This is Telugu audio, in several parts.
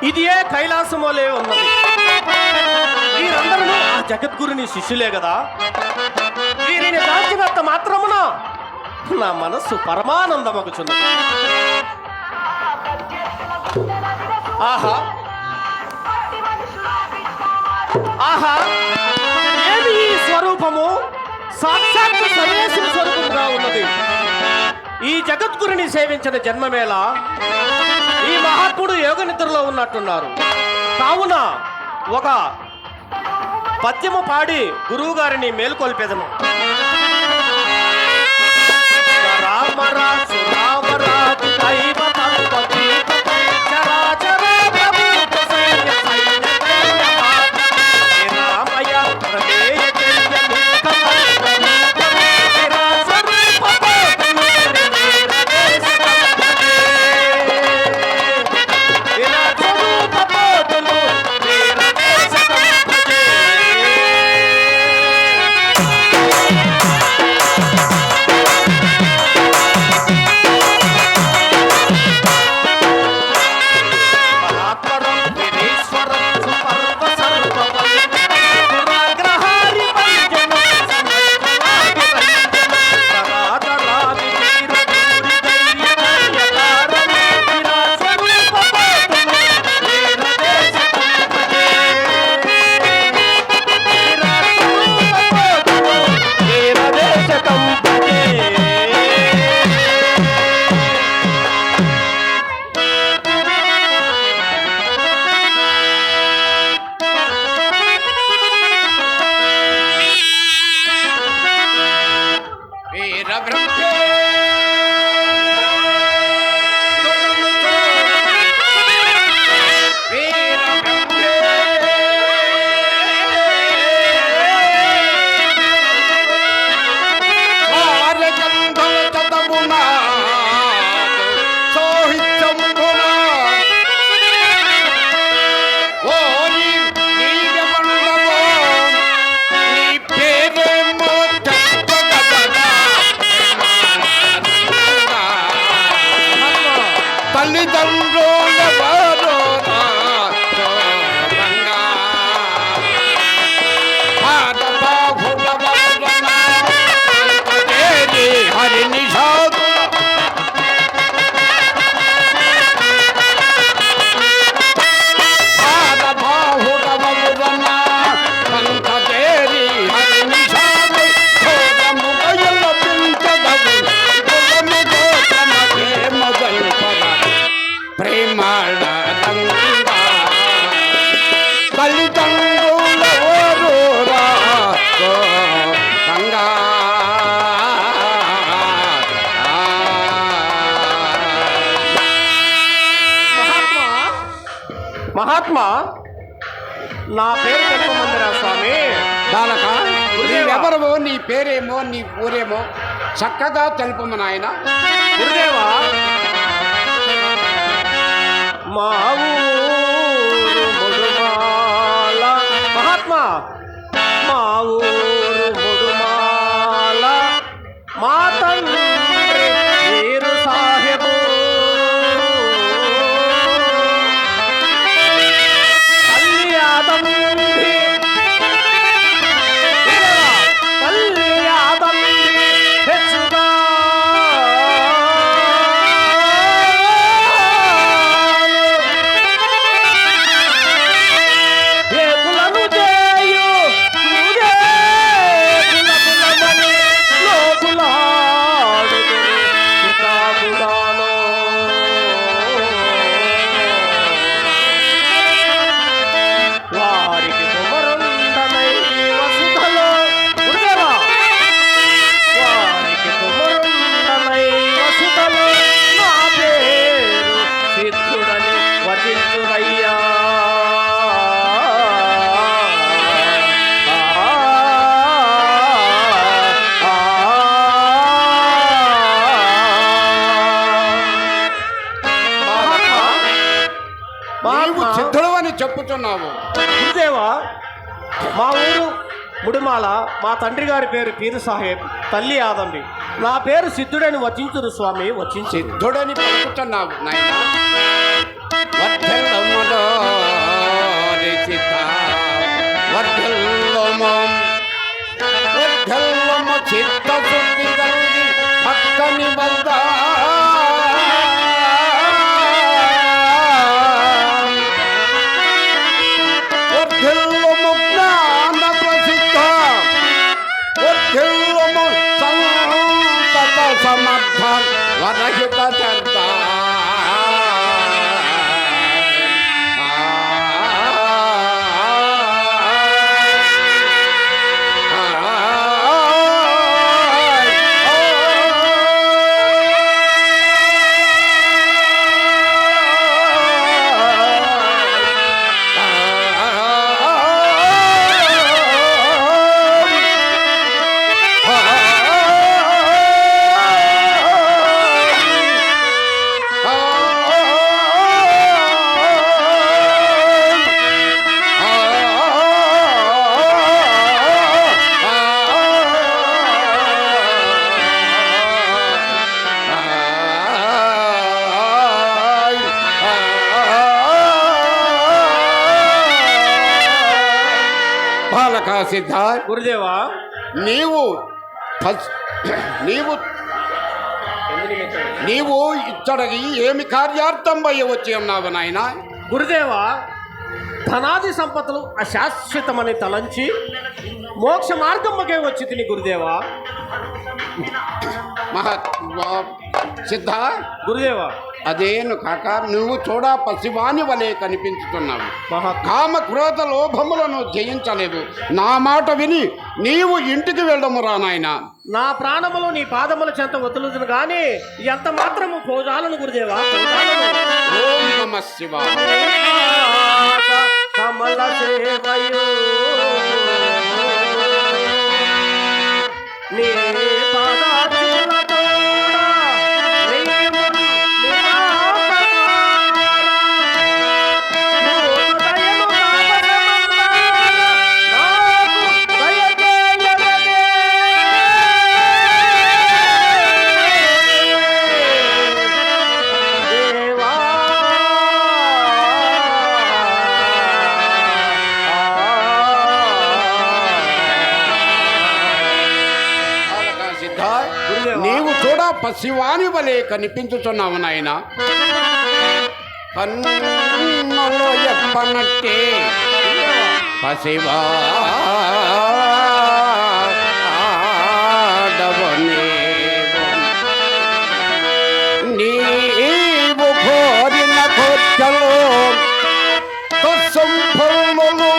ఇది ఏ కైలాసమోలే ఉన్నది. వీరందరూ ఆ జగద్గురుని శిష్యులే కదా. వీరిని దాల్చినంత మాత్రమున నా మనస్సు పరమానందమగుచున్నది. ఆహా ఆహా, ఏమి ఈ స్వరూపము! సాక్షాత్ సర్వేశ్వర స్వరూపముగా ఉన్నది. ఈ జగద్గురుని సేవించిన జన్మమేళ ఈ మహాత్ముడు యోగ నిద్రలో ఉన్నట్టున్నారు. కావున ఒక పద్యము పాడి గురువు గారిని మేల్కొల్పెదను. రామరాజు రామరాజు దైవతత్వతి చరాచర ప్రభు సైన్య సైన్య రామయ ప్రమేయ మహాత్మా, నా పేరు తెలుపమందిరా స్వామి. బాలక, నీవెవరమో, నీ పేరేమో, నీ ఊరేమో చక్కగా తెలుపము నాయన. గురుదేవా, మా ఊరు ముడుమాల. మహాత్మా, మా ఊరు ముడుమాల, మా తండ్రి వీరు సాహెబు. చెప్పుతున్నావు. గురుదేవా, మా ఊరు ముడుమాల, మా తండ్రి గారి పేరు పీరు సాహెబ్, తల్లి ఆదంబి. నా పేరు సిద్ధుడని వచించురు స్వామి. వచించి సిద్ధుడని పలుకుతున్నావు నాయన. వర్ధల్లములో రిషిత వర్ధల్లము వర్ధల్లము చిత్తశుద్ధి కలిగి భక్తని వద్ద వర్ధల్లము జ్ఞాన ప్రసిద్ధ వర్ధల్లము సంతత సమర్థ వరహిత చర్త బాలకా సిద్ధ గురుదేవా నీవు ఫస్- నీవు నీవు ఇచ్చడికి ఏమి కార్యార్థం పోయి వచ్చి ఉన్నావు నాయన గురుదేవా ధనాది సంపదలు అశాశ్వతమని తలంచి మోక్ష మార్గమ్మకే వచ్చి తిని గురుదేవా. మహా సిద్ధ గురుదేవా అదేను కాక నువ్వు చూడ పసివాని వలె కనిపించుతున్నావు. మహా కామ క్రోధ లోభములను జయించలేదు. నా మాట విని నీవు ఇంటికి వెళ్ళమురా నాయన. నా ప్రాణములు నీ పాదముల చెంత వతులుదును గాని ఎంత మాత్రము పోజాలను గురుదేవా ఓం నమః శివాయ. కమల సేవయో నీ పాదాలతోడా నీవు నీవు చూడ పసివాని వలె కనిపించుతున్నావు నాయన. కన్నులో ఎప్పనట్టే పసివా నీవు కోరిన కోర్చలో తత్సంఫలములు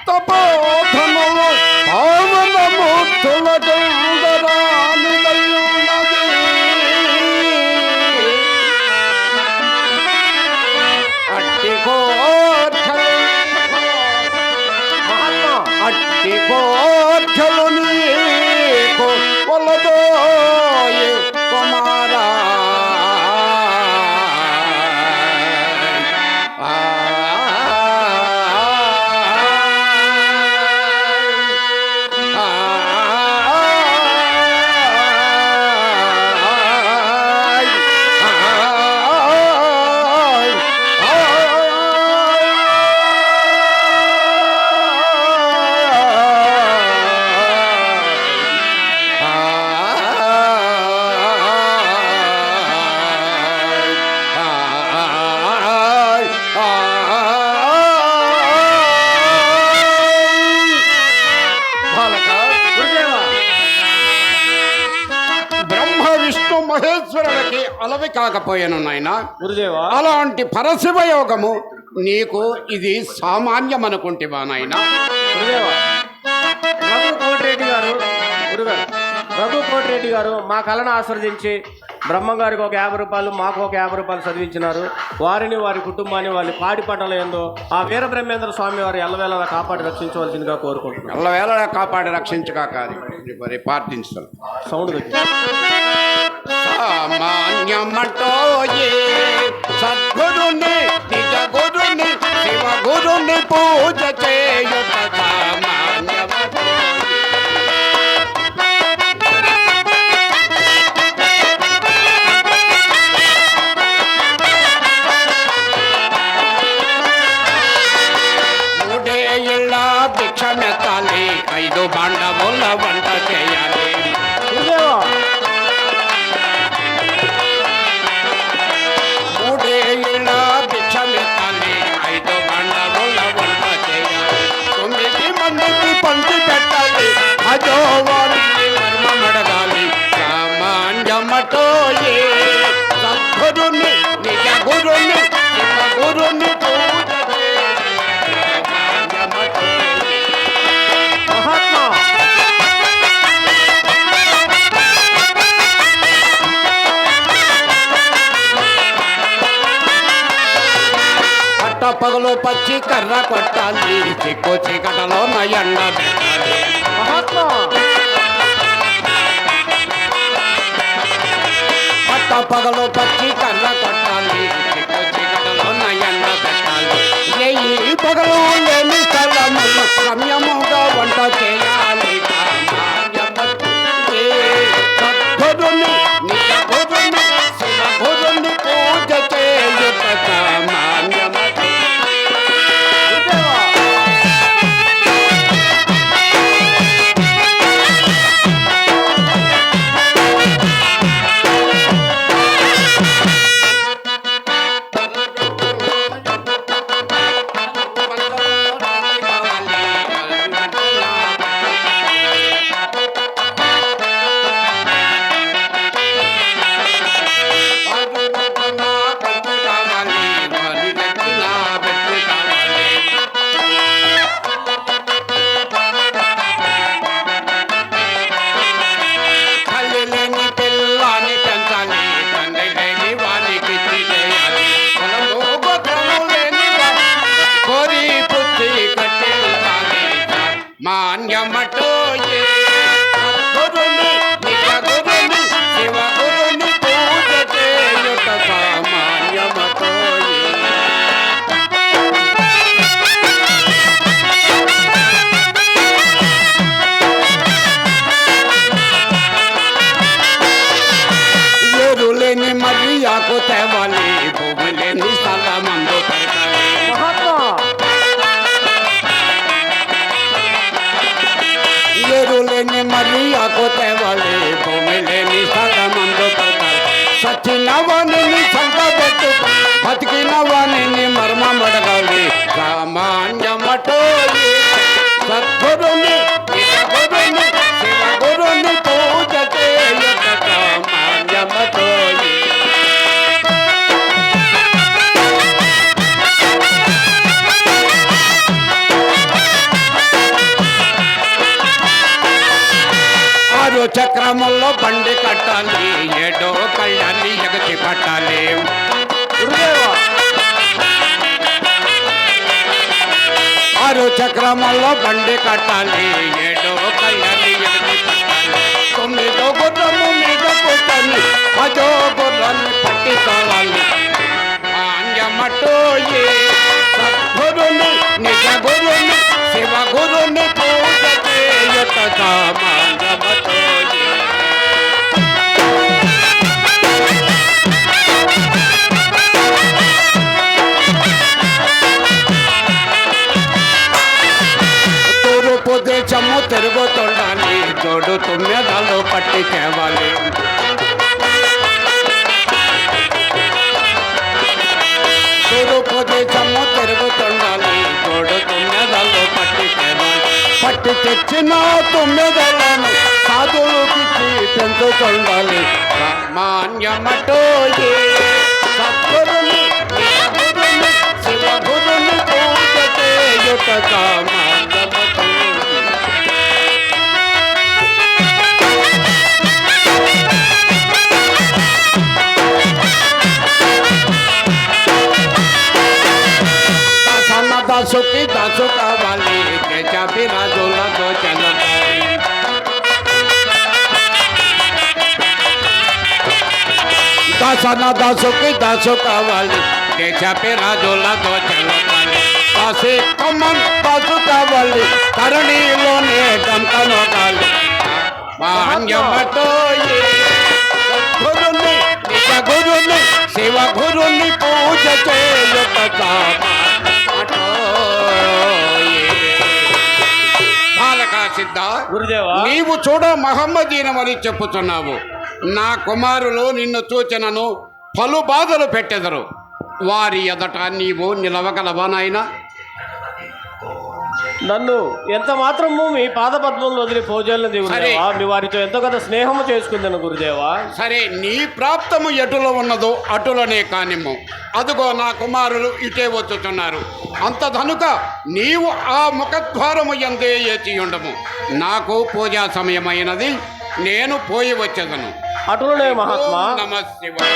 తపోధనులు పావనమూర్తుల అట్టి కోర్చలు నీకు కొలదోయే కుమారా. మహేశ్వరులకి అలవి కాకపోయాను నాయన గురుదేవా. అలాంటి పరశివయోగము నీకు ఇది సామాన్యం అనుకుంటేవా నాయన. గురుదేవా రఘు కోటిరెడ్డి గారు గురుగారు రఘు కోటిరెడ్డి గారు మా కళను ఆస్వాదించి బ్రహ్మంగారికి ఒక 50 రూపాయలు మాకు ఒక 50 రూపాయలు చదివించినారు. వారిని వారి కుటుంబాన్ని వారి పాడి పంటలు ఏందో ఆ వీర బ్రహ్మేంద్ర స్వామి వారు ఎల్లవేళలా కాపాడి రక్షించవలసిందిగా కోరుకుంటున్నాను. ఎల్లవేళ కాపాడి రక్షించగా కాదు మరి ప్రార్థించాను. సౌండ్ దగ్గర సామాన్యమటోయే సద్గురుని నిజ గురుని శివ గురుని పూజ చేయుట సామాన్యమటోయే. 5 బాండముల వంట చేయాలి. గురుదేవా 3 ఏళ్ళ భిక్షమెత్తాలి. 5 బాండముల వంట చేయాలి. 9 మందికి పంచి పెట్టాలి. అదో వారికి మర్మమడగాలి. సామాన్యమటోయే సద్గురుని నిజ గురుని శివ గురుని పూజ సామాన్యమటోయే. మహాత్మా పట్ట పగలు పచ్చి కర్ర కొట్టాలి. చిక్కు చీకటలో ఎండ పెట్టాలి. మహాత్మా పట్ట పగలు పచ్చి కర్ర కొట్టాలి. చిక్కు చీకటలో ఎండ పెట్టాలి. ఈ పగలు లేని స్థలములు రమ్యముగా వంట చేయాలి. సామాన్యమటే సద్గురుని నిజ గురుని శివ గురుని పూజ చేయుట సామాన్యమటే. గురుదేవా తల్లి లేని పిల్లాని పెంచాలి. తండ్రి లేని వానికి చేయాలి. పొలము గోత్రము లేని కోరి పుచ్చి కట్టించాలి. మాన్యమటోయే సద్గురుని నిజ గురుని శివ గురుని పూజ చేయుట సామాన్యమటోయే. ఏరు లేని మరి ఆకు తేవాలి. భూమి లేని స్థలమందు పెరగాలి. మహాత్మా ఏరు లేని మరి ఆకు తేవాలి. భూమి లేని స్థలమందు పెరగాలి. సచిన వాణిని సంకబెట్టు బతికిన వాణిని మర్మమడగాలి. సామాన్యమటోయే సద్గురుని నిజ గురుని శివ గురుని పూజ చేయుట సామాన్యమటోయే. ఆరు చక్రముల్లో బండి కట్టాలి. 7 కళ్ళాన్ని ఎగసి పట్టాలి. గురుదేవా 6 చక్రముల్లో బండి కట్టాలి. 7 కళ్ళాన్ని ఎగసి పట్టాలి. 9 గుర్రము మీద కూర్చొని 10 గుర్రాన్ని పట్టించాలి. మాన్యమటోయే సద్గురుని నిజ గురుని శివ గురుని పూజ చేయుట సామాన్యమటోయే. తూర్పు దేశము తిరుగుతుండాలి. జోడు 9 పట్టి తేవాలి. తూర్పు దేశము తిరుగుతుండాలి. జోడు 9 పట్టి తేవాలి. పట్టి తెచ్చిన 9లను సాధువుకి పెంచుతుండాలి. సామాన్యమటోయే సద్గురుని నిజ గురుని శివ గురుని పూజ చేయుట సామాన్యమటోయే. దాసుకి దాసు కావాలి. దేశాపి రాజులతో చలవాలి. దాసుకి దాసు కావాలి. దేశాపి రాజులతో చలవాలి. దాసి కమ్మన్ దాసు కావాలి. కరణిలోనే డంకనొకాలి. మాన్యమటోయే సద్గురుని నిజ గురుని శివ గురుని పూజ చేయుట సామాన్యమటోయే. జనక సిద్ధ, గురుదేవా. నీవు చూడ మహమ్మదీనమని చెప్పుచున్నావు. నా కుమారులు నిన్ను చూచినను పలు బాధలు పెట్టెదరు. వారి ఎదట నీవు నిలవగలవా నాయనా? నన్ను ఎంత మాత్రము మీ పాదపద్మంలో వదిలి పోజేళ్ళని గురుదేవా. మీ వారితో ఎంతో కదా స్నేహము చేసుకుందాను గురుదేవా. సరే, నీ ప్రాప్తము ఎటులో ఉన్నదో అటులనే కానిమ్ము. అదుగో నా కుమారులు ఇటే వచ్చుచున్నారు. అంత ధనుక నీవు ఆ ముఖద్వారము ఎందే ఏచి ఉండము. నాకు పూజా సమయమైనది, నేను పోయి వచ్చేదను. అటులనే మహాత్మా. నమ శివాయ.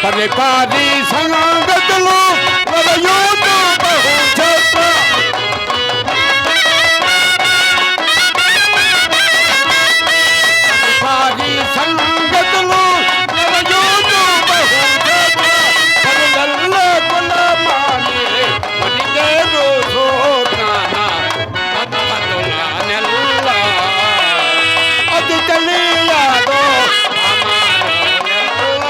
పరిపాలి సంగతులు వలయోదు బహుచత్ర పరిపాలి సంగతులు వలయోదు బహుచత్ర పరులల్ల కులమాని మనిదేరు సోజ్ఞాన అద్భుతుల నెల్ల అది తెలియదో అమారో నెల్ల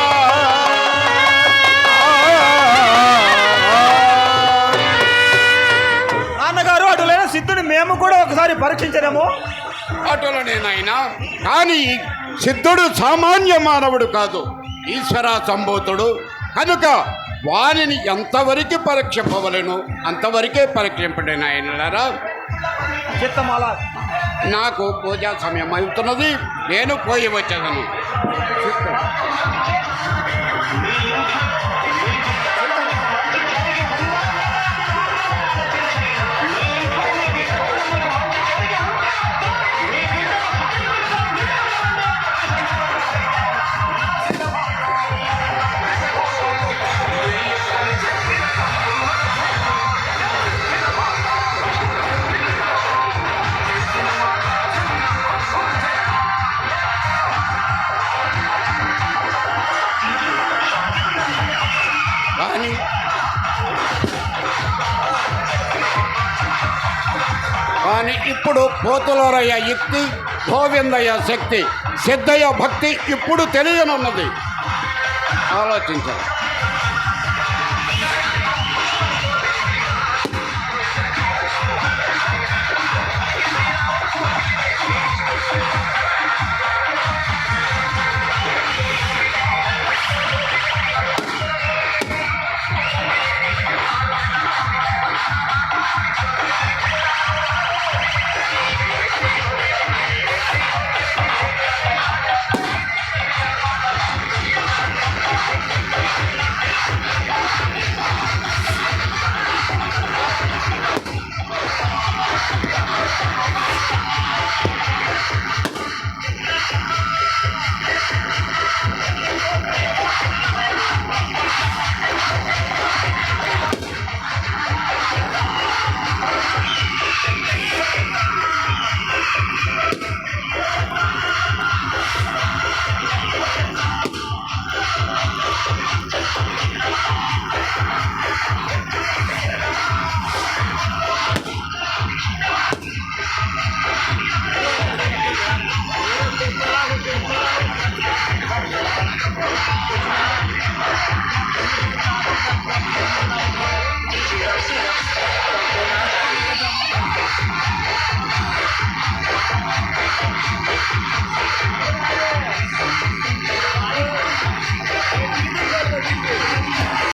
చిత్తము అటులనే నాయనా. కానీ సిద్ధుడు సామాన్య మానవుడు కాదు, ఈశ్వర సంభూతుడు కనుక వారిని ఎంతవరకు పరీక్షింపవలను అంతవరకే పరీక్షింపడే నాయనలారా. చిత్తమాల నాకు పూజా సమయం అవుతున్నది, నేను పోయి వచ్చేదను. కానీ ఇప్పుడు పోతులరయ్య యుక్తి, గోవిందయ్య శక్తి, సిద్ధయ్య భక్తి ఇప్పుడు తెలియనున్నది. ఆలోచించాలి.